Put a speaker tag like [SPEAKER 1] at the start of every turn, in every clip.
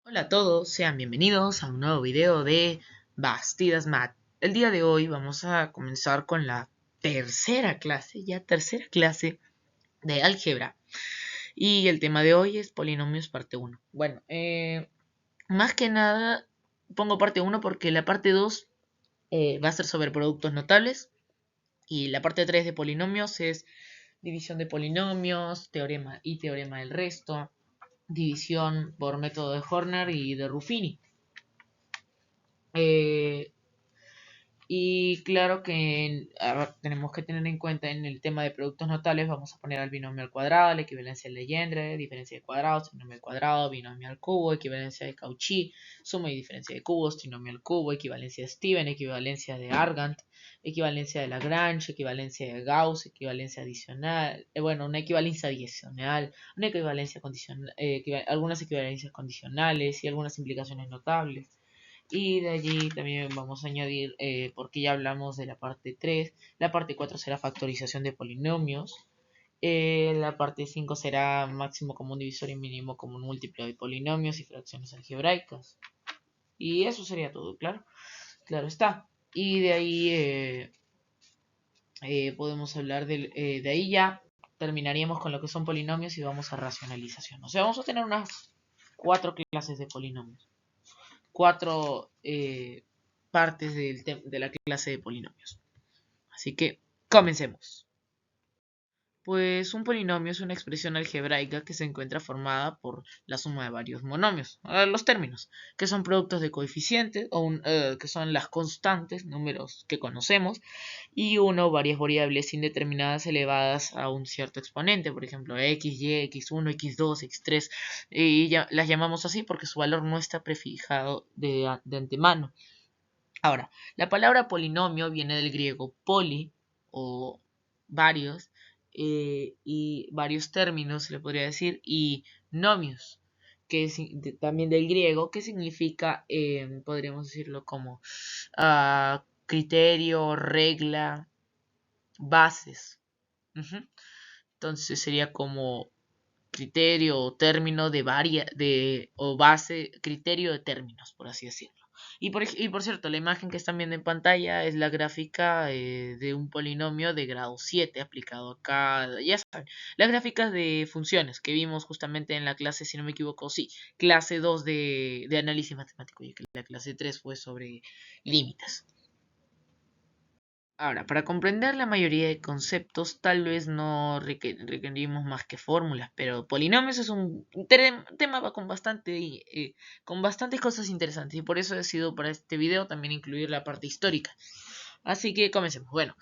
[SPEAKER 1] Hola a todos, sean bienvenidos a un nuevo video de Bastidas Math. El día de hoy vamos a comenzar con la tercera clase de álgebra. Y el tema de hoy es polinomios parte 1. Bueno, más que nada pongo parte 1 porque la parte 2 va a ser sobre productos notables. Y la parte 3 de polinomios es división de polinomios, teorema y teorema del resto, división por método de Horner y de Ruffini. Y claro que tenemos que tener en cuenta en el tema de productos notables, vamos a poner al binomio al cuadrado, la equivalencia de Legendre, diferencia de cuadrados, trinomio al cuadrado, binomio al cubo, equivalencia de Cauchy, suma y diferencia de cubos, trinomio al cubo, equivalencia de Steven, equivalencia de Argand, equivalencia de Lagrange, equivalencia de Gauss, equivalencia adicional, una equivalencia adicional, una equivalencia condicional, algunas equivalencias condicionales y algunas implicaciones notables. Y de allí también vamos a añadir, porque ya hablamos de la parte 3, la parte 4 será factorización de polinomios, la parte 5 será máximo común divisor y mínimo común múltiplo de polinomios y fracciones algebraicas. Y eso sería todo, claro. Claro está. Y de ahí podemos hablar de ahí ya terminaríamos con lo que son polinomios y vamos a racionalización. O sea, vamos a tener unas 4 clases de polinomios. 4 partes de la clase de polinomios. Así que comencemos. Pues un polinomio es una expresión algebraica que se encuentra formada por la suma de varios monomios, los términos, que son productos de coeficientes, que son las constantes, números que conocemos, y uno o varias variables indeterminadas elevadas a un cierto exponente, por ejemplo, x, y, x1, x2, x3, y las llamamos así porque su valor no está prefijado de antemano. Ahora, la palabra polinomio viene del griego poli o varios y varios términos se le podría decir y nomios, que es también del griego, que significa, podríamos decirlo como criterio, regla, bases. Entonces sería como criterio o término o base, criterio de términos, por así decirlo. Y por cierto, la imagen que están viendo en pantalla es la gráfica de un polinomio de grado 7 aplicado acá. Ya saben, las gráficas de funciones que vimos justamente en la clase, si no me equivoco, sí, clase 2 de análisis matemático, y que la clase 3 fue sobre límites. Ahora, para comprender la mayoría de conceptos, tal vez no requerimos más que fórmulas, pero polinomios es un tema con bastantes cosas interesantes y por eso he decidido para este video también incluir la parte histórica. Así que comencemos. Bueno,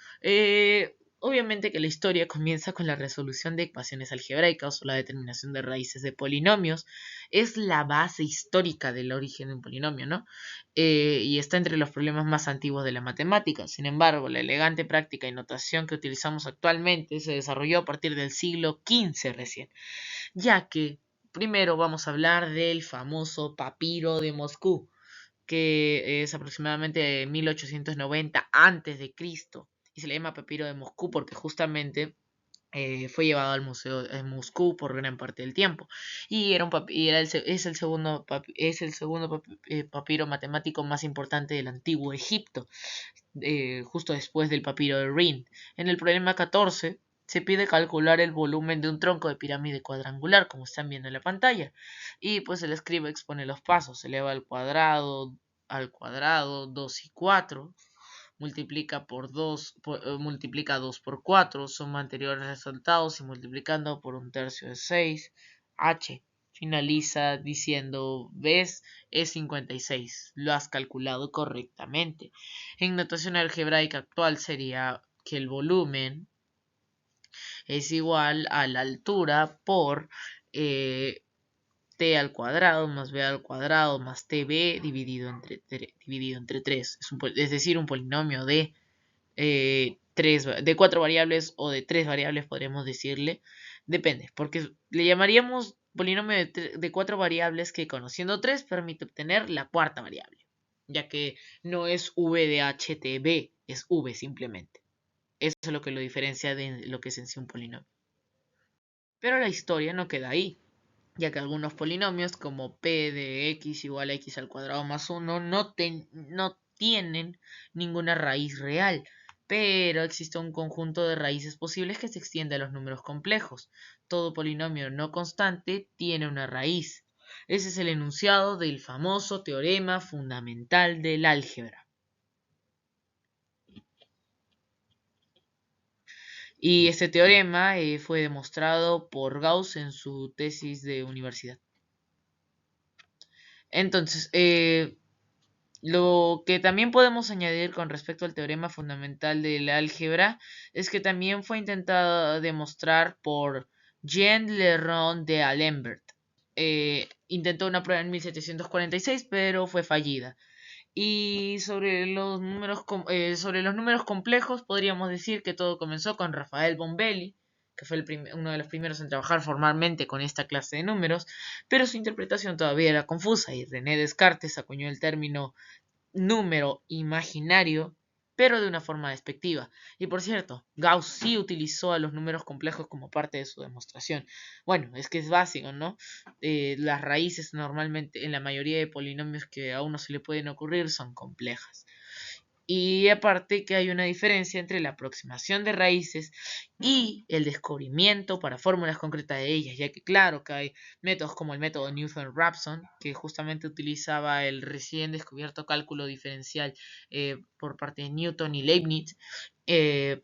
[SPEAKER 1] obviamente que la historia comienza con la resolución de ecuaciones algebraicas o la determinación de raíces de polinomios. Es la base histórica del origen de un polinomio, ¿no? Y está entre los problemas más antiguos de la matemática. Sin embargo, la elegante práctica y notación que utilizamos actualmente se desarrolló a partir del siglo XV recién, ya que primero vamos a hablar del famoso papiro de Moscú, que es aproximadamente de 1890 a.C. y se le llama papiro de Moscú porque justamente fue llevado al museo de Moscú por gran parte del tiempo y es el segundo papiro matemático más importante del antiguo Egipto, justo después del papiro de Rin. En el problema 14 se pide calcular el volumen de un tronco de pirámide cuadrangular, como están viendo en la pantalla, y pues el escriba expone los pasos: se eleva al cuadrado 2 y 4, multiplica 2 por 4, suma anteriores resultados y multiplicando por un tercio de 6, h. Finaliza diciendo: ¿ves? Es 56. Lo has calculado correctamente. En notación algebraica actual sería que el volumen es igual a la altura por t al cuadrado más b al cuadrado más tb dividido entre 3. Es decir, un polinomio de 4 variables o de 3 variables, podríamos decirle. Depende, porque le llamaríamos polinomio de 4 variables que, conociendo 3, permite obtener la cuarta variable, ya que no es v de htb, es v simplemente. Eso es lo que lo diferencia de lo que es en sí un polinomio. Pero la historia no queda ahí. ya que algunos polinomios como p de x igual a x al cuadrado más 1 no tienen ninguna raíz real, pero existe un conjunto de raíces posibles que se extiende a los números complejos. Todo polinomio no constante tiene una raíz. Ese es el enunciado del famoso teorema fundamental del álgebra. Y este teorema fue demostrado por Gauss en su tesis de universidad. Entonces, lo que también podemos añadir con respecto al teorema fundamental del álgebra es que también fue intentado demostrar por Jean Leron de Alembert. Intentó una prueba en 1746, pero fue fallida. Y sobre los números complejos podríamos decir que todo comenzó con Rafael Bombelli, que fue uno de los primeros en trabajar formalmente con esta clase de números, pero su interpretación todavía era confusa y René Descartes acuñó el término número imaginario, pero de una forma despectiva. Y por cierto, Gauss sí utilizó a los números complejos como parte de su demostración. Bueno, es que es básico, ¿no? Las raíces normalmente en la mayoría de polinomios que a uno se le pueden ocurrir son complejas. Y aparte que hay una diferencia entre la aproximación de raíces y el descubrimiento para fórmulas concretas de ellas, ya que claro que hay métodos como el método Newton-Raphson, que justamente utilizaba el recién descubierto cálculo diferencial por parte de Newton y Leibniz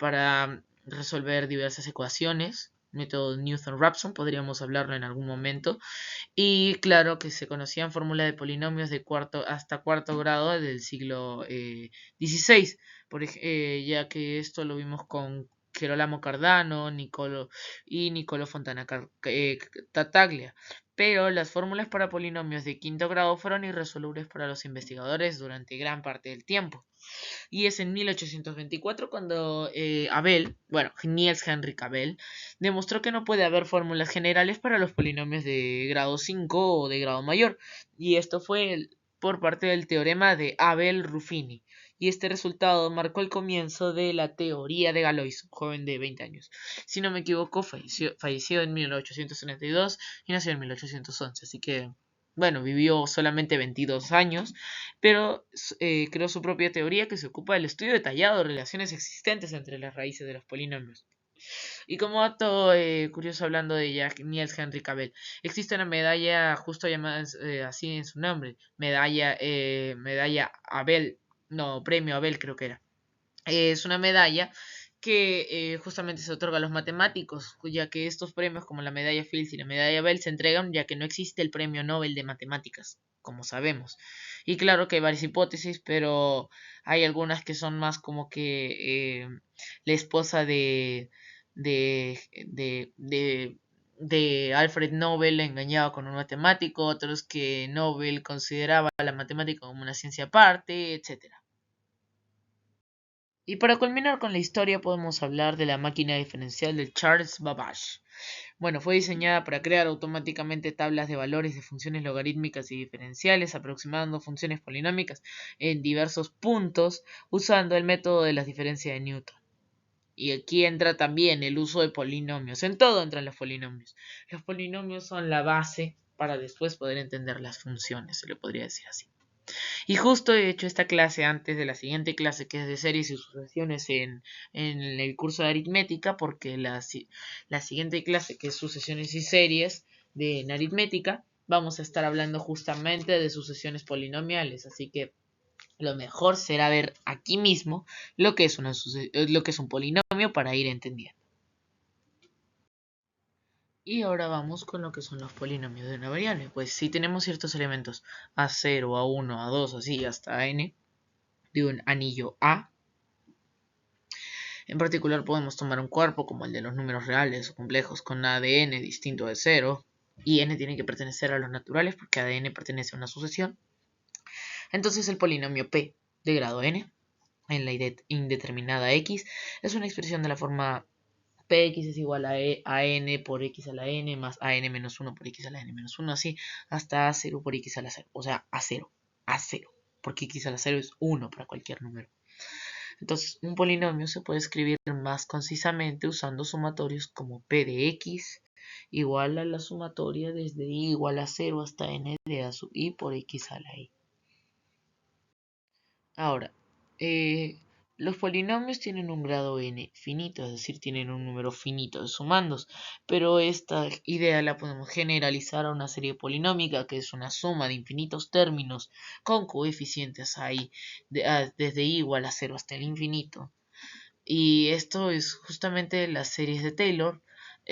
[SPEAKER 1] para resolver diversas ecuaciones. Método Newton-Raphson, podríamos hablarlo en algún momento. Y claro que se conocían fórmulas de polinomios de cuarto hasta cuarto grado del siglo XVI, ya que esto lo vimos con Gerolamo Cardano y Niccolò Fontana Tartaglia. Pero las fórmulas para polinomios de quinto grado fueron irresolubles para los investigadores durante gran parte del tiempo. Y es en 1824 cuando Niels Henrik Abel demostró que no puede haber fórmulas generales para los polinomios de grado 5 o de grado mayor. Y esto fue por parte del teorema de Abel-Ruffini. Y este resultado marcó el comienzo de la teoría de Galois, un joven de 20 años. Si no me equivoco, falleció en 1872 y nació en 1811. Así que, bueno, vivió solamente 22 años, pero creó su propia teoría que se ocupa del estudio detallado de relaciones existentes entre las raíces de los polinomios. Y como dato curioso hablando de Niels Henrik Abel, existe una medalla justo llamada así en su nombre, medalla Abel, no, premio Abel creo que era. Es una medalla que justamente se otorga a los matemáticos, ya que estos premios como la medalla Fields y la medalla Abel se entregan ya que no existe el premio Nobel de matemáticas, como sabemos. Y claro que hay varias hipótesis, pero hay algunas que son más como que la esposa de Alfred Nobel engañaba con un matemático, otros que Nobel consideraba la matemática como una ciencia aparte, etcétera. Y para culminar con la historia podemos hablar de la máquina diferencial de Charles Babbage. Bueno, fue diseñada para crear automáticamente tablas de valores de funciones logarítmicas y diferenciales, aproximando funciones polinómicas en diversos puntos usando el método de las diferencias de Newton. Y aquí entra también el uso de polinomios. En todo entran los polinomios. Los polinomios son la base para después poder entender las funciones, se le podría decir así. Y justo he hecho esta clase antes de la siguiente clase que es de series y sucesiones en el curso de aritmética, porque la siguiente clase que es sucesiones y series en aritmética, vamos a estar hablando justamente de sucesiones polinomiales, así que lo mejor será ver aquí mismo lo que es un polinomio para ir entendiendo. Y ahora vamos con lo que son los polinomios de una variable. Pues si tenemos ciertos elementos a0, a1, a2, así hasta n, de un anillo A. En particular podemos tomar un cuerpo como el de los números reales o complejos con a de n distinto de 0 y n tiene que pertenecer a los naturales porque a de n pertenece a una sucesión. Entonces el polinomio p de grado n en la indeterminada x es una expresión de la forma px es igual a n por x a la n más a n menos 1 por x a la n menos 1, así hasta a0 por x a la 0, o sea, a0, porque x a la 0 es 1 para cualquier número. Entonces, un polinomio se puede escribir más concisamente usando sumatorios como p de x igual a la sumatoria desde i igual a 0 hasta n de a sub i por x a la i. Ahora, los polinomios tienen un grado n finito, es decir, tienen un número finito de sumandos, pero esta idea la podemos generalizar a una serie polinómica que es una suma de infinitos términos con coeficientes ahí desde i igual a 0 hasta el infinito. Y esto es justamente las series de Taylor.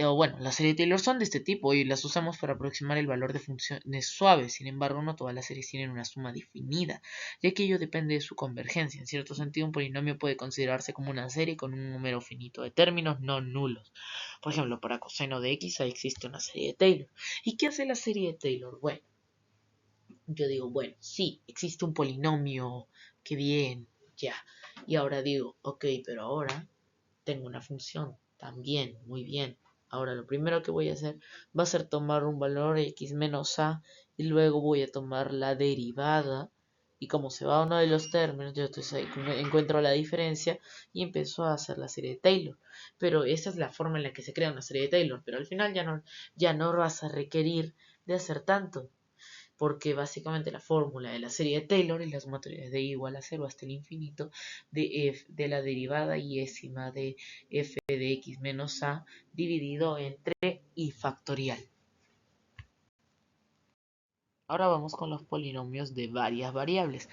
[SPEAKER 1] O bueno, las series de Taylor son de este tipo y las usamos para aproximar el valor de funciones suaves. Sin embargo, no todas las series tienen una suma definida, ya que ello depende de su convergencia. En cierto sentido, un polinomio puede considerarse como una serie con un número finito de términos no nulos. Por ejemplo, para coseno de x existe una serie de Taylor. ¿Y qué hace la serie de Taylor? Bueno, yo digo, bueno, sí, existe un polinomio, qué bien, ya. Y ahora digo, ok, pero ahora tengo una función también, muy bien. Ahora lo primero que voy a hacer va a ser tomar un valor x menos a y luego voy a tomar la derivada y como se va uno de los términos, yo entonces ahí encuentro la diferencia y empiezo a hacer la serie de Taylor. Pero esa es la forma en la que se crea una serie de Taylor, pero al final ya no vas a requerir de hacer tanto porque básicamente la fórmula de la serie de Taylor es la sumatoria de i igual a 0 hasta el infinito de la derivada iésima de f de x menos a dividido entre i factorial. Ahora vamos con los polinomios de varias variables.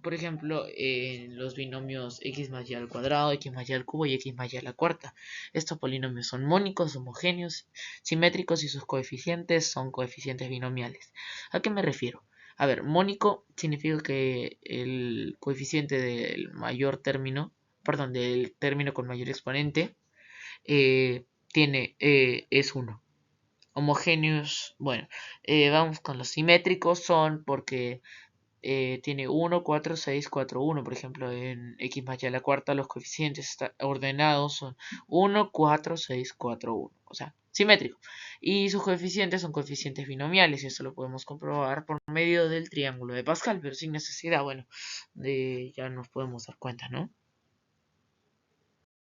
[SPEAKER 1] Por ejemplo, en los binomios x más y al cuadrado, x más y al cubo y x más y a la cuarta. Estos polinomios son mónicos, homogéneos, simétricos y sus coeficientes son coeficientes binomiales. ¿A qué me refiero? A ver, mónico significa que el coeficiente del mayor término, perdón, del término con mayor exponente, es 1. Homogéneos, bueno, vamos con los simétricos, son porque tiene 1, 4, 6, 4, 1. Por ejemplo, en x más y a la cuarta los coeficientes ordenados son 1, 4, 6, 4, 1. O sea, simétrico. Y sus coeficientes son coeficientes binomiales y eso lo podemos comprobar por medio del triángulo de Pascal, pero sin necesidad, bueno, ya nos podemos dar cuenta, ¿no?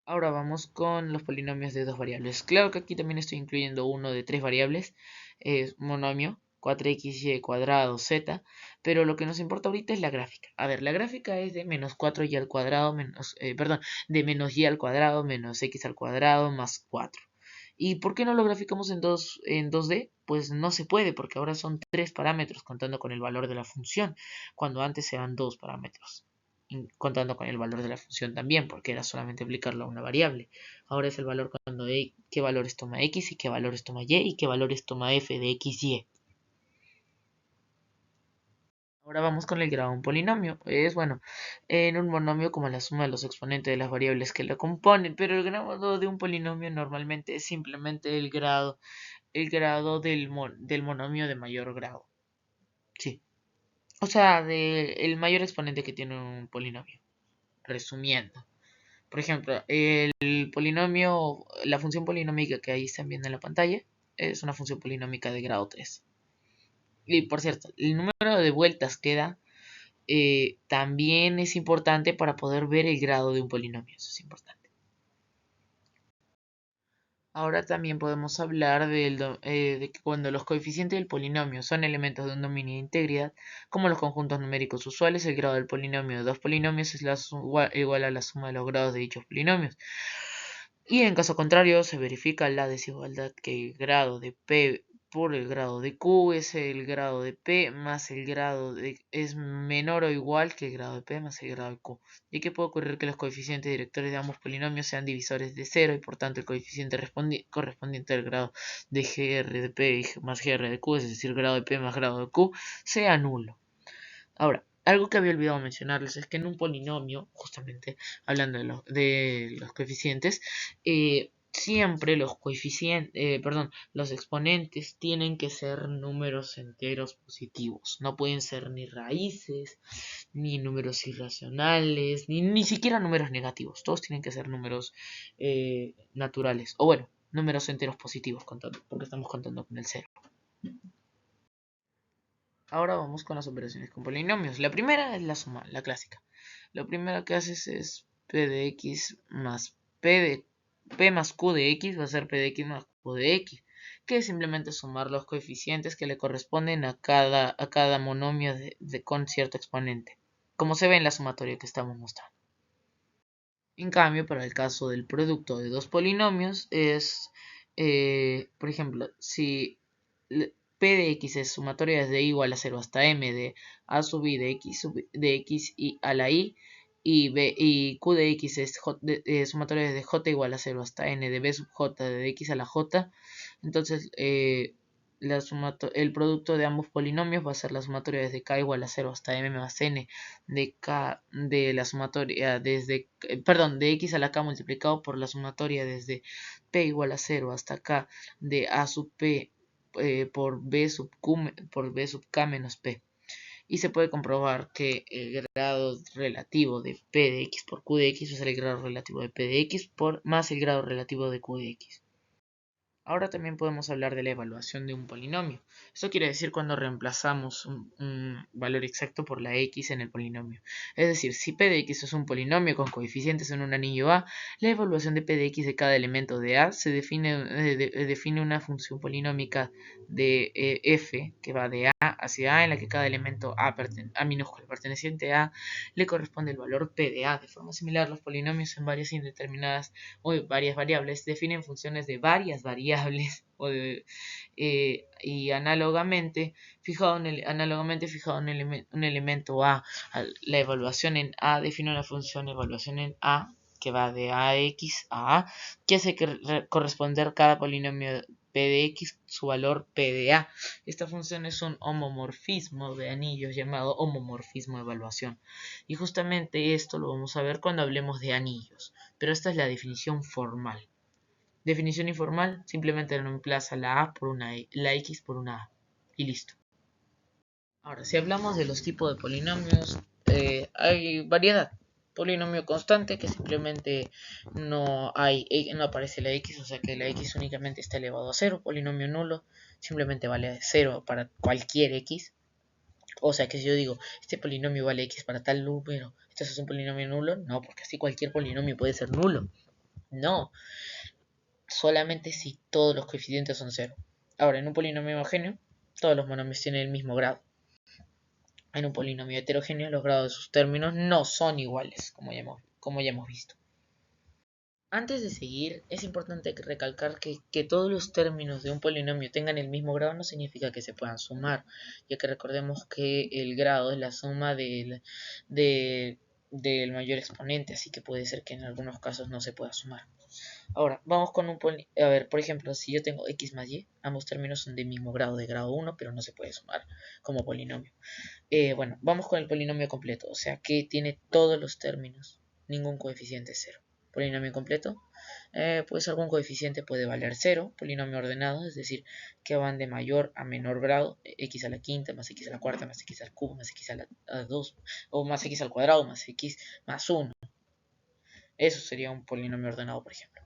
[SPEAKER 1] Ahora vamos con los polinomios de dos variables. Claro que aquí también estoy incluyendo uno de tres variables. Es monomio 4xy cuadrado z. Pero lo que nos importa ahorita es la gráfica. A ver, la gráfica es de menos 4y al cuadrado menos, de menos y al cuadrado menos x al cuadrado más 4. ¿Y por qué no lo graficamos en 2D? Pues no se puede, porque ahora son tres parámetros contando con el valor de la función, cuando antes eran dos parámetros contando con el valor de la función también, porque era solamente aplicarlo a una variable. Ahora es el valor cuando qué valores toma x y qué valores toma y y qué valores toma f de x y y. Ahora vamos con el grado de un polinomio. Es bueno, en un monomio como la suma de los exponentes de las variables que lo componen, pero el grado de un polinomio normalmente es simplemente el grado del monomio de mayor grado. Sí. O sea, el mayor exponente que tiene un polinomio. Resumiendo. Por ejemplo, el polinomio, la función polinómica que ahí están viendo en la pantalla es una función polinómica de grado 3. Y por cierto, el número de vueltas que da también es importante para poder ver el grado de un polinomio. Eso es importante. Ahora también podemos hablar de que cuando los coeficientes del polinomio son elementos de un dominio de integridad, como los conjuntos numéricos usuales, el grado del polinomio de dos polinomios es igual a la suma de los grados de dichos polinomios. Y en caso contrario, se verifica la desigualdad que el grado de P por el grado de Q es el grado de P más el grado de es menor o igual que el grado de P más el grado de Q. Y que puede ocurrir que los coeficientes directores de ambos polinomios sean divisores de 0 y por tanto el coeficiente correspondiente al grado de GR de P más GR de Q, es decir, grado de P más grado de Q, sea nulo. Ahora, algo que había olvidado mencionarles es que en un polinomio, justamente hablando de los coeficientes, siempre los los exponentes tienen que ser números enteros positivos. No pueden ser ni raíces, ni números irracionales, ni siquiera números negativos. Todos tienen que ser números naturales. O bueno, números enteros positivos, porque estamos contando con el cero. Ahora vamos con las operaciones con polinomios. La primera es la suma, la clásica. Lo primero que haces es p de x más p más q de x va a ser p de x más q de x. que es simplemente sumar los coeficientes que le corresponden a cada monomio con cierto exponente, como se ve en la sumatoria que estamos mostrando. En cambio, para el caso del producto de dos polinomios es, por ejemplo, si P de x es sumatoria desde i igual a 0 hasta m de a sub i de x y a la i, y q de x es sumatoria desde j igual a 0 hasta n de b sub j de x a la j, entonces el producto de ambos polinomios va a ser la sumatoria desde k igual a 0 hasta m más n de k de la sumatoria desde, de x a la k multiplicado por la sumatoria desde p igual a 0 hasta k de a sub p por b sub k menos p. Y se puede comprobar que el grado relativo de p de x por q de x es el grado relativo de p de x más el grado relativo de q de x. Ahora también podemos hablar de la evaluación de un polinomio. Esto quiere decir cuando reemplazamos un valor exacto por la x en el polinomio. Es decir, si p de x es un polinomio con coeficientes en un anillo A, la evaluación de p de x de cada elemento de A se define una función polinómica de f que va de A hacia A, en la que cada elemento A minúsculo perteneciente a A le corresponde el valor p de A. De forma similar, los polinomios en varias indeterminadas o varias variables definen funciones de varias variables y análogamente fijado un elemento A, la evaluación en A define una función evaluación en A que va de AX a A, que hace corresponder cada polinomio p de x su valor p de A. Esta función es un homomorfismo de anillos llamado homomorfismo de evaluación. Y justamente esto lo vamos a ver cuando hablemos de anillos. Pero esta es la definición formal. Definición informal, simplemente reemplaza la x por una a. Y listo. Ahora, si hablamos de los tipos de polinomios, hay variedad. Polinomio constante, que simplemente no aparece la x, o sea que la x únicamente está elevado a 0. Polinomio nulo, simplemente vale 0 para cualquier x. O sea que si yo digo, este polinomio vale x para tal número, ¿esto es un polinomio nulo? No, porque así cualquier polinomio puede ser nulo. No, solamente si todos los coeficientes son 0. Ahora, en un polinomio homogéneo, todos los monomios tienen el mismo grado. En un polinomio heterogéneo, los grados de sus términos no son iguales, como ya hemos visto. Antes de seguir, es importante recalcar que todos los términos de un polinomio tengan el mismo grado no significa que se puedan sumar, ya que recordemos que el grado es la suma del mayor exponente, así que puede ser que en algunos casos no se pueda sumar. Ahora, vamos con un polinomio. A ver, por ejemplo, si yo tengo x más y, ambos términos son del mismo grado, de grado 1, pero no se puede sumar como polinomio. Bueno, vamos con el polinomio completo, o sea que tiene todos los términos, ningún coeficiente 0. Polinomio completo, pues algún coeficiente puede valer 0. Polinomio ordenado, es decir, que van de mayor a menor grado, x a la quinta, más x a la cuarta, más x al cubo, más x a la 2, o más x al cuadrado, más x más 1. Eso sería un polinomio ordenado, por ejemplo.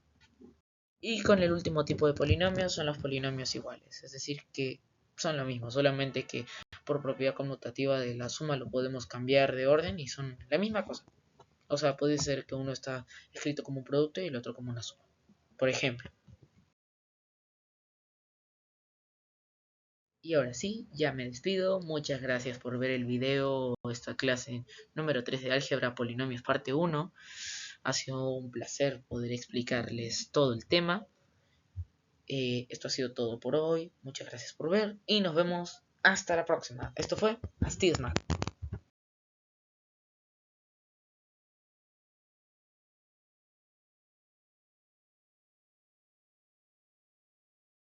[SPEAKER 1] Y con el último tipo de polinomios son los polinomios iguales, es decir, que son lo mismo, solamente que por propiedad conmutativa de la suma lo podemos cambiar de orden y son la misma cosa. O sea, puede ser que uno está escrito como un producto y el otro como una suma. Por ejemplo. Y ahora sí, ya me despido. Muchas gracias por ver el video o esta clase número 3 de álgebra polinomios parte 1. Ha sido un placer poder explicarles todo el tema. Esto ha sido todo por hoy. Muchas gracias por ver y nos vemos hasta la próxima. Esto fue Astisma.